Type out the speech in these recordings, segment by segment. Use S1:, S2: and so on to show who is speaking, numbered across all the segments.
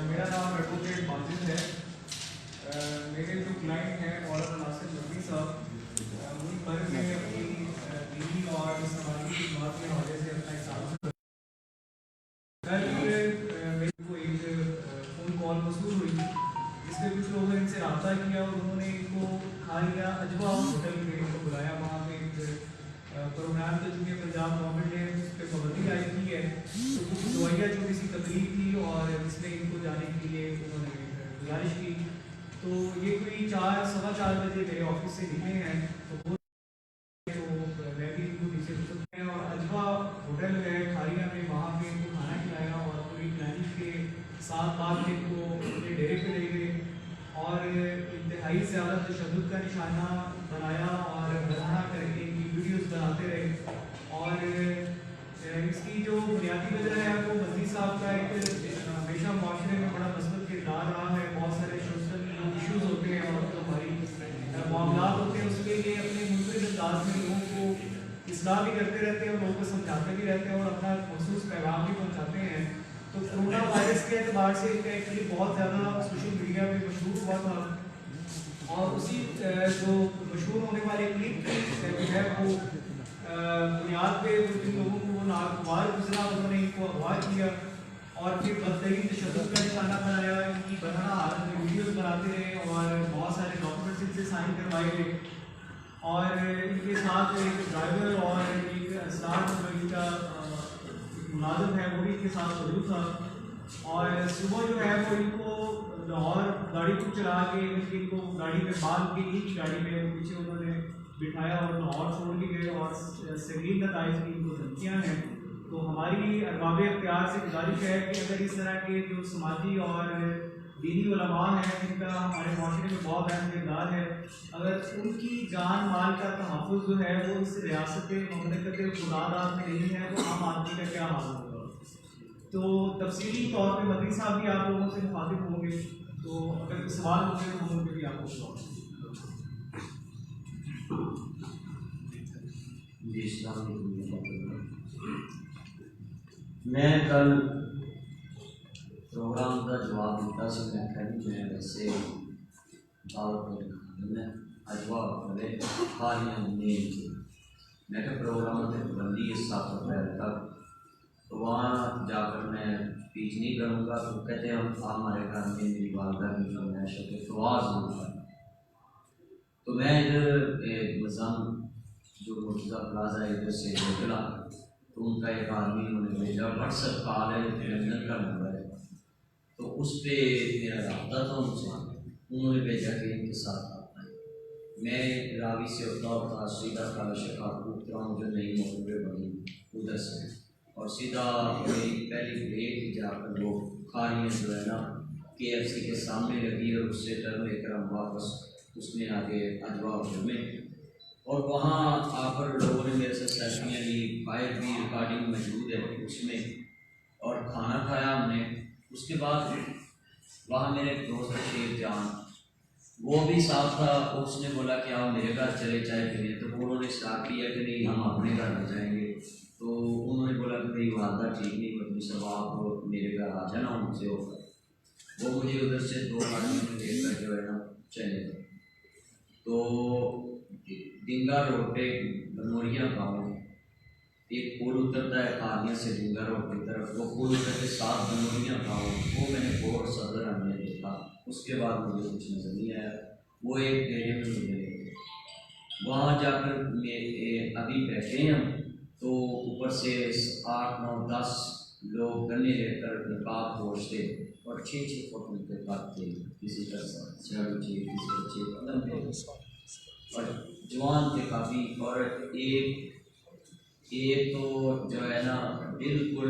S1: मेरा नाम एडवोकेट माजिद है। मेरे जो क्लाइंट हैं मौलाना नासिर नकवी साहब, उन पर में अपनी दीनी और समाजी खिदमत के हवाले से अपना एहसान कल मेरे को एक फ़ोन कॉल मौसूल हुई जिसमें कुछ लोगों ने इनसे रब्ता किया और उन्होंने इनको खालिया अजवा होटल में इनको बुलाया। वहाँ पे एक प्रोग्राम था चूँकि पंजाब गवर्नमेंट ने उस पर पाबंदी आई की है, तो कुछ दवाइयाँ जो किसी तकलीफ थी और इसमें इनको जाने के लिए उन्होंने गुजारिश की। तो ये कोई 4-4:15 बजे मेरे ऑफिस से निकले हैं। तो मैं भी इनको नीचे सकते हैं और अजवा होटल है खालिया में, वहाँ पे इनको खाना खिलाया और पूरी प्लानिंग के साथ बाद इनको अपने डेरे पे ले गए और इंतहाई ज़्यादा तशद्दुद का निशाना बनाया और बढ़ाना करके इनकी वीडियोज़ बनाते रहे। और इसकी जो बुनियादी वजह है वो मजदी साहब का एक हमेशा माशरे में बड़ा मस्बत किरदार रहा है। बहुत सारे सोशल इशूज़ होते हैं और जो हमारी मामलात होते हैं उसके लिए अपने मुनफरिद अंदाज में लोगों को इस्लाह भी करते रहते हैं और लोगों को समझाते भी रहते हैं और अपना मखसूस पैगाम भी पहुँचाते हैं। तो कोरोना वायरस के एतबार से इनका एक क्लिप बहुत ज़्यादा सोशल मीडिया पे मशहूर हुआ था और उसी जो मशहूर होने वाले क्लिप की जो है वो बुनियाद पे जिन लोगों को वो नागवार गुजरा उन्होंने इनको अगवा किया और फिर बदतरीन तशद्दुद का निशाना बनाया। इनकी बरहना हालत में वीडियोज़ बनाते रहे और बहुत सारे डॉक्यूमेंट्स इनसे साइन करवाए गए और इनके साथ एक ड्राइवर और एक स्टाफ इनका मुलाजिम है वो भी इनके साथ मौजूद था। और सुबह जो है वो इनको लाहौर गाड़ी को चला के इनको गाड़ी में बांध के ईच गाड़ी में पीछे उन्होंने बिठाया और लाहौर छोड़ के गए और संगीन नताइज की इनको धमकियाँ हैं। तो हमारी अरबाब इख्तियार से गुजारिश है कि अगर इस तरह के जो समाजी और दीनी उलमा हैं जिनका हमारे माशरे में बहुत अहम किरदार है, अगर उनकी जान माल का तहफ़्फ़ुज़ जो है वो इस रियासत ममलकत खुदादाद में नहीं है तो आम आदमी का क्या हाल होगा। तो तफसीली तौर पे मदनी साहब भी आप लोगों से मुखातिब होंगे, तो अगर कोई सवाल होंगे तो हम उनके भी आपको जवाब
S2: मैं कल प्रोग्राम का जवाब दिता से मैं वैसे दावत मैं अजवा वाले खालियाँ मैं प्रोग्राम बंदी 7 अप्रैल तक, तो वहाँ जाकर मैं स्पीच नहीं करूँगा। तो कहते हैं आप हमारे घर में मेरी वालदा की फरमाइश है कि फवाज होगा। तो मैं इधर मज़ाम जो मुर्तज़ा प्लाजा इधर से निकला तो उनका एक आदमी उन्होंने भेजा व्हाट्सएप कॉल है लंदन का नंबर है, तो उस पर मेरा रब्ता था उनसे। उन्होंने भेजा कि इनके साथ आप आए। मैं रावी से उठता सीधा काला शिकार कूदता हूँ जो नई मोटरवे बनी उधर से, और सीधा मेरी पहली ब्रेक जाकर वो खालियाँ जो है ना KFC के सामने लगी और उससे टर्न लेकर हम वापस उसमें आगे अजवा होटल में, और वहाँ आकर लोगों ने मेरे से सेल्फियाँ ली, बाहर भी रिकॉर्डिंग मौजूद है उसमें, और खाना खाया हमने। उसके बाद वहाँ मेरे दोस्त शेर जान वो भी साथ था, उसने बोला कि आप मेरे घर चले चाय पीने, तो उन्होंने स्टार्ट किया कि नहीं हम अपने घर में जाएंगे। तो उन्होंने बोला कि मेरी वालदा ठीक नहीं, मतलब सब आप मेरे घर आ जाना उनसे होकर। वो मुझे उधर से 2 आदमी लेकर जो है ना चले गए। तो डिंगा रोड पे बनोरिया गाँव में एक पुल उतरता है खालियाँ से डिंगा रोड की तरफ, वो पुल उतर के 7 बनोरिया गाँव, वो मैंने बहुत सदर हमने देखा। उसके बाद मुझे कुछ नजर नहीं आया। वो एक एरिया में मुझे वहाँ जाकर अभी बैठे हैं हम, तो ऊपर से 8, 9, 10 लोग गन्ने लेकर निकाब पहुँचते और 6-6 फुट उनके काटते, किसी का चढ़ किसी बच्चे और जवान थे काफ़ी। और एक तो जो है ना बिल्कुल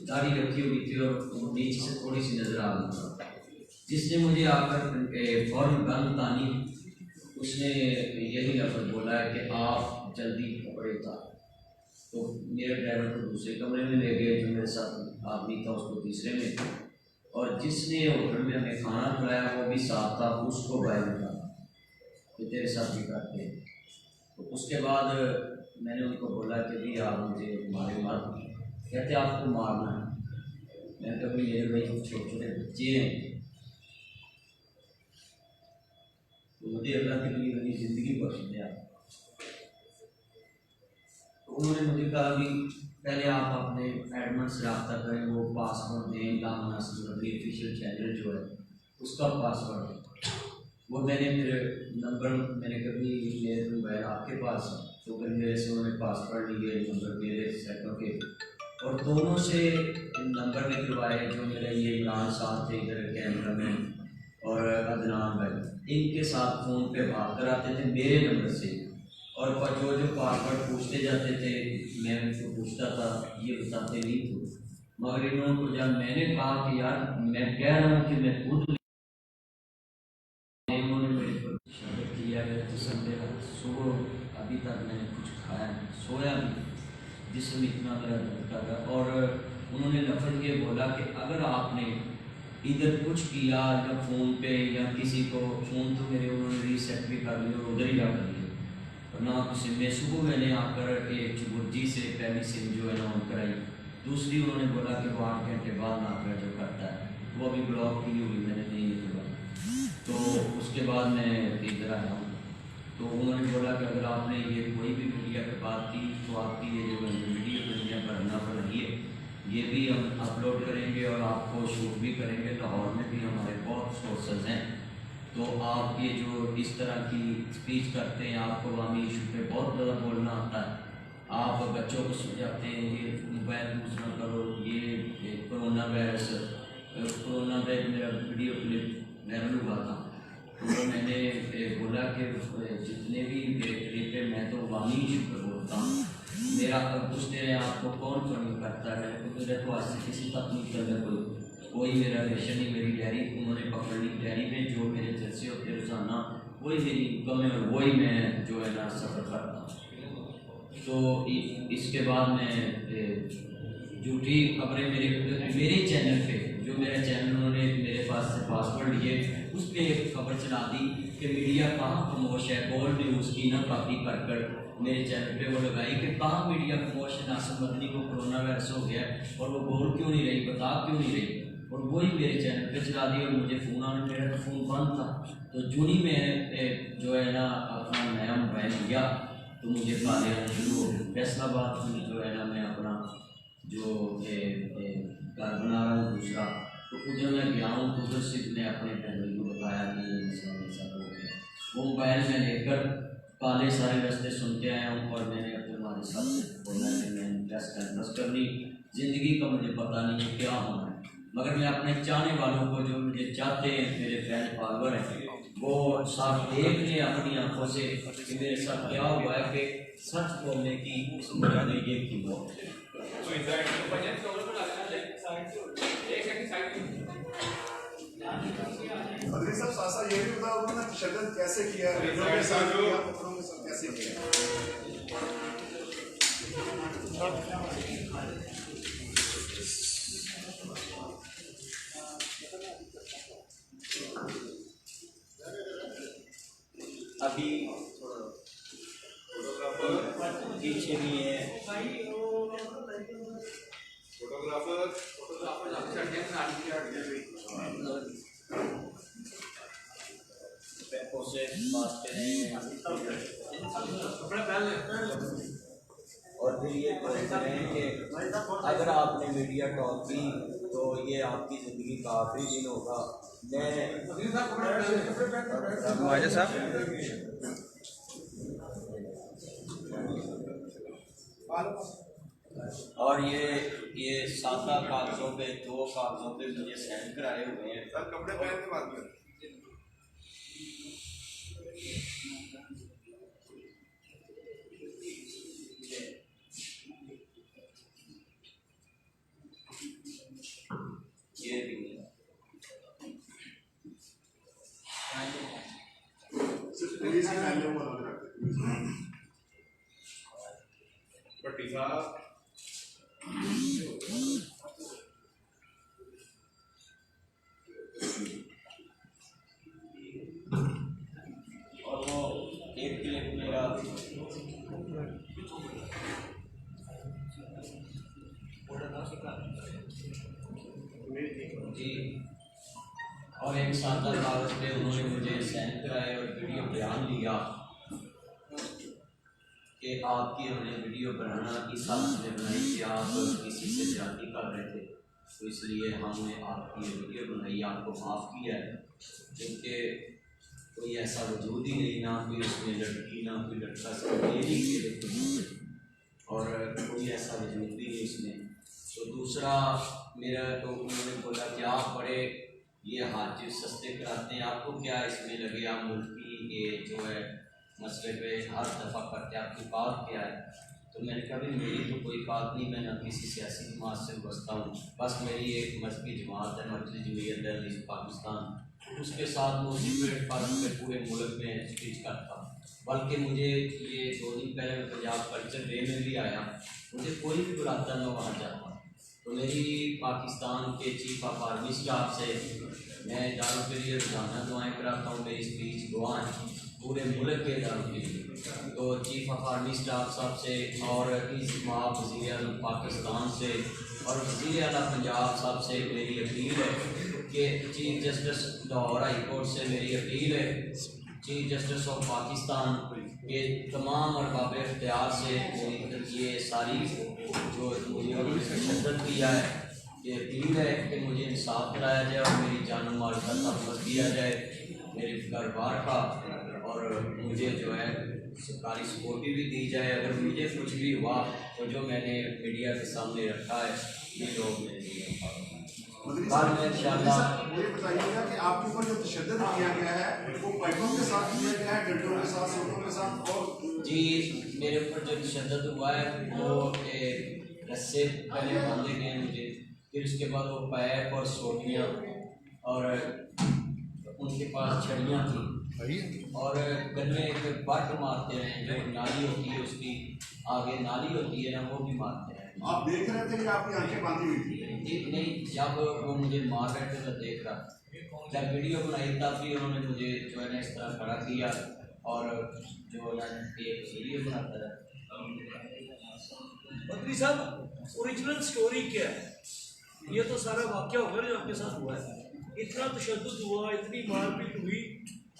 S2: दाढ़ी रखी हुई थी और नीचे से थोड़ी सी नजर आ रही थी, जिसने मुझे आकर फौरन गन तानी। उसने यही लफ्ज़ बोला है कि आप जल्दी कपड़े उतार। तो मेरे ड्राइवर को दूसरे कमरे में ले गए, जो मेरे साथ आदमी था उसको तीसरे में, और जिसने होटल में हमें खाना खिलाया वो भी साथ था, उसको बाहर निकाला कि तेरे साथ भी करते हैं। तो उसके बाद मैंने उनको बोला कि भी आप मुझे मारे मत। कहते आपको मारना है। मैं कभी मेरे भाई छोटे छोटे बच्चे हैं, तो मुझे अल्लाह के लिए मेरी ज़िंदगी बख्श दिया। तो उन्होंने मुझे कहा कि पहले आप अपने एडमिन से रब्ता करें, वो पासवर्ड दें, ऑफिशियल चैनल जो है उसका पासवर्ड। वो मैंने फिर नंबर मैंने कभी मेरे मोबाइल आपके पास, तो फिर मेरे से उन्होंने पासवर्ड लिए, नंबर मेरे सेटों के, और दोनों से नंबर निकलवाए। जो मेरे ये इमरान साहब थे इधर कैमरा मैन और अदनान भाई, इनके साथ फ़ोन पे बात कराते थे मेरे नंबर से, और जो जो पासवर्ड पूछते जाते थे मैं उनको पूछता था, ये बताते नहीं थे। मगर इन्होंने जब मैंने कहा कि यार मैं कह रहा हूँ कि मैं खुद, उन्होंने मेरे पर शब्द किया है तो संडे सुबह अभी तक मैंने कुछ खाया नहीं, सोया भी, जिसम इतना मेरा दर्द कर रहा। और उन्होंने लफ्ज़ ये बोला कि अगर आपने इधर कुछ किया या फ़ोन पे या किसी को फ़ोन, तो मेरे उन्होंने रीसेट भी कर लिया और उधर ही रख दिया, और ना किसी में सुबह मैंने आकर एक चुबुर्जी से पहली सिम जो है ना ऑन कराई, दूसरी उन्होंने बोला कि वो 8 घंटे बाद ना कर जो करता है, वो अभी ब्लॉक की हुई मैंने नहीं निकलवाई। तो उसके बाद मैं इधर आया हूँ, तो उन्होंने बोला कि अगर आपने ये कोई भी मीडिया पे बात की तो आपकी ये जो वीडियो दुनिया पर ना बनाइए, ये भी हम अपलोड करेंगे और आपको शूट भी करेंगे। लाहौर में भी हमारे बहुत सोर्सेज हैं, तो आप ये जो इस तरह की स्पीच करते हैं, आपको अवामी इशू पे बहुत ज़्यादा बोलना आता है, आप बच्चों को समझाते हैं ये मोबाइल यूज़ ना करो, ये कोरोना वायरस, कोरोना पे मेरा वीडियो क्लिप वायरल हुआ था, तो मैंने बोला कि जितने भी क्लिप है मैं तो अवामी इशू पर बोलता हूँ, मेरा पूछते हैं आपको कौन फनी करता है, तो मेरा तो आज से किसी तक नहीं चल रहा, कोई मेरा रेशन नहीं, मेरी डायरी उन्होंने पकड़ ली, डायरी में जो मेरे जलसे होते रोज़ाना वही मेरी इनकम है और वही मैं जो है ना सफ़र करता हूँ। तो इसके बाद मैं झूठी खबरें मेरे चैनल पे, जो मेरा चैनल उन्होंने मेरे पास से पासवर्ड लिए, उस पर एक खबर चला दी कि मीडिया कहाँ खामोश है, गोल्ड न्यूज़ की ना कॉपी कर मेरे चैनल पे वो लगाई कि कहाँ मीडिया खामोश है, नासिर मदनी को कोरोना वायरस हो गया और वो बोल क्यों नहीं रही, बता क्यों नहीं रही, और वही मेरे चैनल पे चला दी। और मुझे फ़ोन आने, मेरा तो फ़ोन बंद था, तो जुनी में जो है ना अपना नया मोबाइल लिया तो मुझे गाने आना शुरू हो गए। फैसलाबाद में जो है ना मैं अपना जो घर बना रहा हूँ दूसरा, तो उधर मैं गया हूँ, तो उधर से मैं अपने फैमिली को बताया कि ऐसा हो गया। वो मोबाइल मैं लेकर काले सारे रास्ते सुनते आया हूँ, और मैंने अपने हमारे साथ बोला कि मैंने प्रेस कॉन्फ्रेंस कर ली। ज़िंदगी का मुझे पता नहीं है क्या होना है, मगर मैं अपने चाहने वालों को, जो मुझे चाहते हैं, मेरे फैन फॉलोअर हैं, वो साफ देख लें अपनी आंखों से कि मेरे साथ क्या हुआ है, कि सच बोलने की इस उम्र में ये की वो।
S3: मदनी साहब सासा ये भी बताओ कि ना तशद्दुद कैसे किया है, लोगों के साथ किया, पत्थरों के साथ कैसे किया।
S2: अभी पीछे भी है
S3: फोटोग्राफर
S2: से बात करें, और फिर ये बोलते हैं कि अगर आपने मीडिया टॉक की तो ये आपकी ज़िंदगी का आखिरी दिन होगा। मैं साहब और ये सादा कागजों पे, 2 कागजों पे मुझे साइन कराए हुए हैं।
S3: सर कपड़े पहन के बात कर।
S2: ये भी
S3: सिर्फ पुलिस के पहले वो अलग रखते हैं। पट्टी साहब
S2: और वो एक क्लिप मेरा बयान लिया कि आपकी हमने वीडियो बनाना इस हालत में बनाई कि आप किसी से ज्यादती कर रहे थे, तो इसलिए हमने आपकी ये वीडियो बनाई, आपको माफ़ किया है। क्योंकि कोई ऐसा वजूद ही नहीं, ना कोई उसमें लड़की ना कोई लड़का, सिर्फ मेरी के और कोई ऐसा वजूद भी नहीं उसमें। तो दूसरा मेरा तो उन्होंने बोला कि आप बड़े ये हाथ सस्ते कराते हैं, आपको क्या इसमें लगे, आप मुल्क की ये जो है मसले पे हर दफ़ा करते हैं, आपकी बात क्या है। तो मैंने कहा भी मेरी तो कोई बात नहीं, मैं ना किसी सियासी जमात से बसता हूँ, बस मेरी एक मजहबी जमात है मजलिस जमीयत अहले पाकिस्तान, उसके साथ मैं उसी प्लेटफार्म पे पूरे मुल्क में स्पीच करता हूँ। बल्कि मुझे ये 2 दिन पहले मैं पंजाब कल्चर डे में भी आया, मुझे कोई भी बुलाता मैं वहाँ जाता। तो मेरी पाकिस्तान के चीफ ऑफ आर्मी स्टाफ से मैं इदारों के लिए रोज़ाना दुआएँ कराता हूँ, मेरी स्पीच दुआएँ पूरे मुल्क के इदारों के लिए। तो चीफ ऑफ आर्मी स्टाफ साहब से और इस वज़ीर आज़म पाकिस्तान से और वज़ीर आला पंजाब साहब से मेरी अपील है कि chief justice Lahore high court से मेरी अपील है, चीफ जस्टिस ऑफ पाकिस्तान के तमाम अरबाब इख्तियार से ये सारी जो मुझे तशद्दुद किया है, ये अपील है कि मुझे इंसाफ दिलाया जाए और मेरी जान माल का तहफ़्फ़ुज़ किया जाए मेरे घर बार का, और मुझे जो है सरकारी सिक्योरिटी भी दी जाए। अगर मुझे कुछ भी हुआ तो जो मैंने मीडिया के सामने रखा है ये लोग मेरे लिए बाद में इंशाअल्लाह।
S3: मुझे बताइएगा कि आपके ऊपर जो तशद्दुद किया गया है वो पाइपों के साथ किया गया है, डंडों के साथ, सोटों के साथ? और जी
S2: मेरे ऊपर जो तशद्दुद हुआ है वो रस्से पहले बांधे गए मुझे, फिर उसके बाद वो पैप और सोटियाँ और उनके पास छड़ियाँ थी और गले पे बट मारते रहे, जो नाली होती है उसकी आगे नाली होती है ना वो भी मारते रहे।
S3: आप देख रहे थे कि आपकी आंखें बांधी हुई थी?
S2: नहीं, जब वो मुझे मार रहे थे तो देख रहा, जब वीडियो बनाई तब भी उन्होंने मुझे जो है ना इस तरह खड़ा किया और जो है एक वीडियो बनाता रहा।
S4: मंत्री साहब, ओरिजिनल स्टोरी क्या है? ये तो सारा वाकया होगा जो आपके साथ हुआ है, इतना तशद्दुद हुआ, इतनी मारपीट हुई,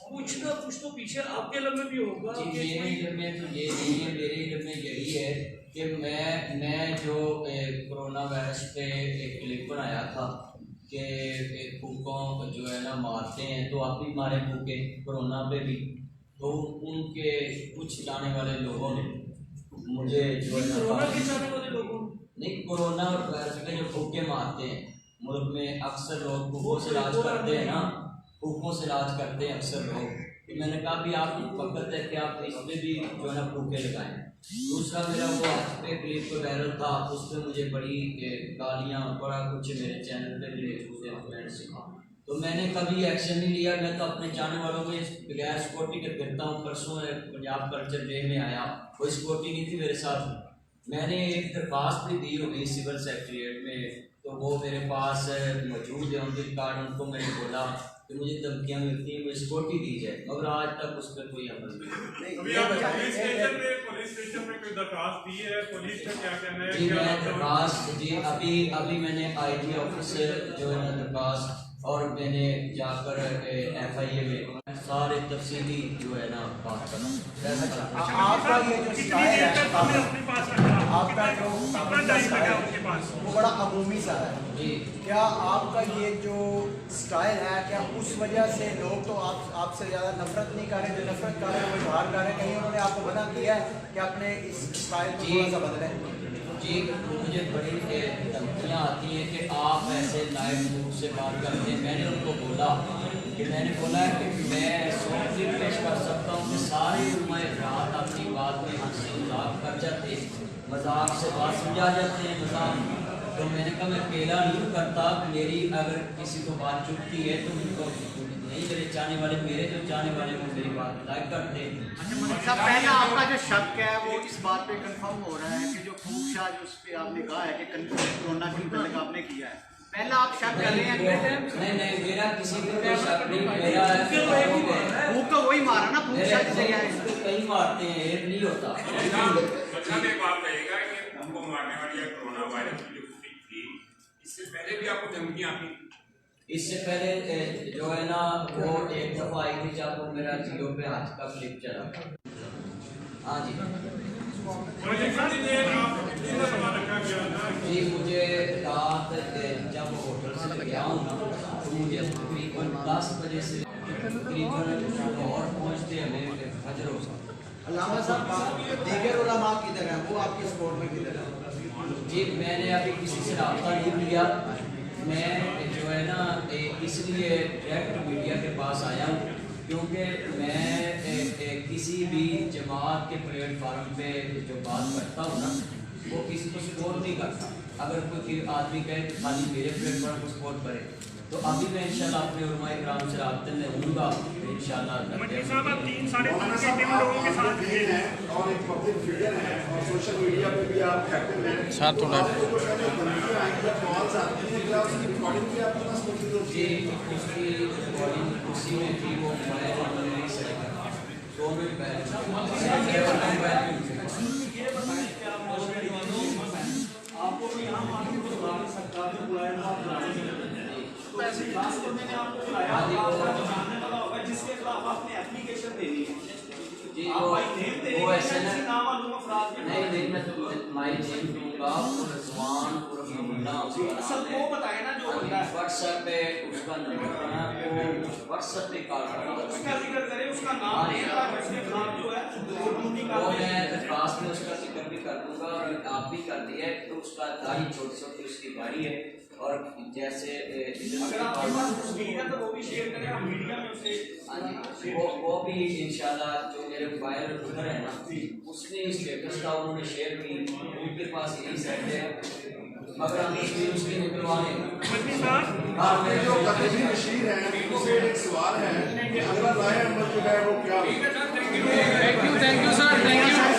S4: कुछ ना कुछ तो पीछे आपके इल्म में भी होगा।
S2: मेरे इल्म में तो ये नहीं है, मेरे इल्म में यही है कि मैं जो कोरोना वायरस पे एक क्लिप बनाया था कि फूकों जो है ना मारते हैं, तो आप भी मारे फूके कोरोना पे भी, तो उनके कुछ जाने वाले लोगों ने मुझे जो है
S4: कोरोना के जाने वाले लोगों
S2: नहीं, कोरोना वायरस पे जो फूके मारते हैं मुल्क में अक्सर लोग फूकों से इलाज करते हैं ना, फूकों से इलाज करते हैं अक्सर लोग। तो मैंने कहा भी आप वक्त है कि आप इस पर भी जो है ना फूके लगाएं। दूसरा मेरा वो आज पे क्लिप वायरल था, उस पर मुझे बड़ी गालियाँ बड़ा कुछ मेरे चैनल पे भी मैंने सीखा, तो मैंने कभी एक्शन नहीं लिया। मैं तो अपने जाने वालों में बगैर सिक्योरिटी के फिरता हूँ। परसों पंजाब कल्चर डे में आया, कोई सिक्योरिटी नहीं थी मेरे साथ। मैंने एक दरख्वास्त भी दी होगी सिविल सेक्रेटरीट में, तो वो मेरे पास मौजूद है उनके कार्ड। उनको मैंने बोला कि मुझे धमकियाँ मिलती हैं, मुझे सिक्योरिटी दी जाए, मगर आज तक उस पर कोई अमल नहीं।
S5: पुलिस स्टेशन में कोई दरखास्त दी है? पुलिस का क्या कहना है?
S2: जी मैं दरखास्त जी अभी मैंने IG ऑफिस जो है ना दरखास्त, और मैंने जाकर FIA में सारे तफसीली जो है ना बात करना।
S6: आपका ये जो स्टाइल है, आपका जो वो बड़ा अमूमी सा है
S2: जी।
S6: क्या आपका ये जो स्टाइल है, क्या उस वजह से लोग तो आपसे ज़्यादा नफरत नहीं कर रहे? जो नफरत कर रहे हैं वो बाहर कर रहे हैं, कहीं उन्होंने आपको मना किया है कि अपने इस स्टाइल को थोड़ा सा बदलें?
S2: जी मुझे बड़ी धमकियाँ आती हैं कि आप ऐसे लाइव मुँह से बात करते हैं। मैंने उनको बोला कि मैं सॉफ्टली पेश कर सकता हूँ कि सारे रात अपनी बात में हंसी मजाक कर जाते हैं, मजाक से बात समझा जाते हैं मजाक। तो मैंने कहा मैं अकेला नहीं करता, मेरी अगर किसी को बात चुभती है तो उनको नहीं, मेरे चाहने वाले, मेरे जो चाहने वाले वो मेरी बात लाइक करते हैं।
S6: अच्छा, पहला आपका जो शक है वो इस बात पे कंफर्म हो रहा है कि जो फूकशाह जो उस पर आपने कहा है कि कोरोना की तल्लक आपने किया है, पहला आप शक कर रहे हैं?
S2: नहीं मेरा किसी पे शक नहीं, मेरा
S6: फूक का वही मारा ना, फूकशाह जिसे
S2: कहीं मारते हैं, एक नहीं होता।
S5: मतलब एक बात कहेगा कि हमको मारने वाली कोरोना वायरस की जो थी, इससे पहले भी आपको धमकियाँ आती?
S2: इससे पहले जो है ना वो एक दफ़ा आई थी जब वो मेरा जियो पे हाथ का क्लिप चला। हाँ जी
S5: कितनी देर आपको कितनी देर सवाल रखा गया था?
S2: जी, मुझे रात जब होटल से गया हूँ ना तो मुझे तकरीबन 10 बजे से तकरीबन लाहौर पहुँचते हमें फजर हो सकता।
S6: अल्लामा साहब दीगर उलमा किधर हैं, वो आपकी सपोर्ट में किधर है?
S2: जी, मैंने अभी किसी से रब्ता नहीं किया। मैं जो है ना इसलिए डायरेक्ट मीडिया के पास आया हूँ क्योंकि मैं किसी भी जमात के प्लेटफार्म पे जो बात करता हूँ ना वो किसी को सपोर्ट नहीं करता। अगर कोई आदमी कहे कि खाली मेरे प्लेटफार्म को सपोर्ट करे तो अभी मैं इंशाल्लाह अपने उलमाए किराम से राब्ते में हूँगा इंशाल्लाह।
S5: मंत्री साहब आप 3-3.5
S3: मौलाना
S5: घंटे
S3: साहब
S5: लोगों के
S3: आप
S5: साथ
S3: ये हैं और एक पब्लिक फिगर हैं और सोशल मीडिया पे भी आप एक्टिव हैं।
S7: सर थोड़ा
S3: आपको जो पहले बंदियां आई या कॉल्स आती हैं क्या उसकी रिकॉर्डिंग भी आपके पास मौजूद होती
S2: जी,
S3: है?
S2: उसकी रिकॉर्डिंग उसी में थी। वो मोबाइल नहीं सही दोनों
S4: आपको भी यहाँ मार्केट को बुलाने सरकार ने बुलाया था, आप जाने तो ऐसे खास को मैंने आपको बुलाया, आपको जानने वाला होगा जिसके खिलाफ आपने एप्लीकेशन देनी है।
S2: जी,
S4: आप भाई नेम देने
S2: वो
S4: के
S2: ऐसे
S4: लिए नाम मालूम अफराद के
S2: नहीं नहीं, मैं तो माई नेम दूंगा रिजवान
S4: सबको बताए ना जो बंदा है
S2: व्हाट्सएप पे उसका नंबर बना वो व्हाट्सएप पे कॉल करना
S4: उसका जिक्र करे, उसका नाम ले ताकि उसके खिलाफ जो है वो ड्यूटी
S2: वो
S4: कार्रवाई
S2: मैं दरखास्त में उसका जिक्र भी कर दूंगा और आप भी कर दिया है तो उसका दाढ़ी छोटी छोटी उसकी गाड़ी है और जैसे
S4: अगर आपके पास तस्वीर है तो वो भी शेयर करें, हम मीडिया में उसे
S2: हाँ जी, वो भी इंशाल्लाह जो मेरे वायरल उधर है ना उसने स्टेटस का उन्होंने शेयर की, उनके पास यही सेट है मगर हम तस्वीर उसकी निकलवाने
S5: मंत्री साहब
S3: आपके जो कतई नशीर हैं उनसे एक सवाल है कि अगला राय अमल जो है वो क्या होगा?
S7: Thank you sir, thank you.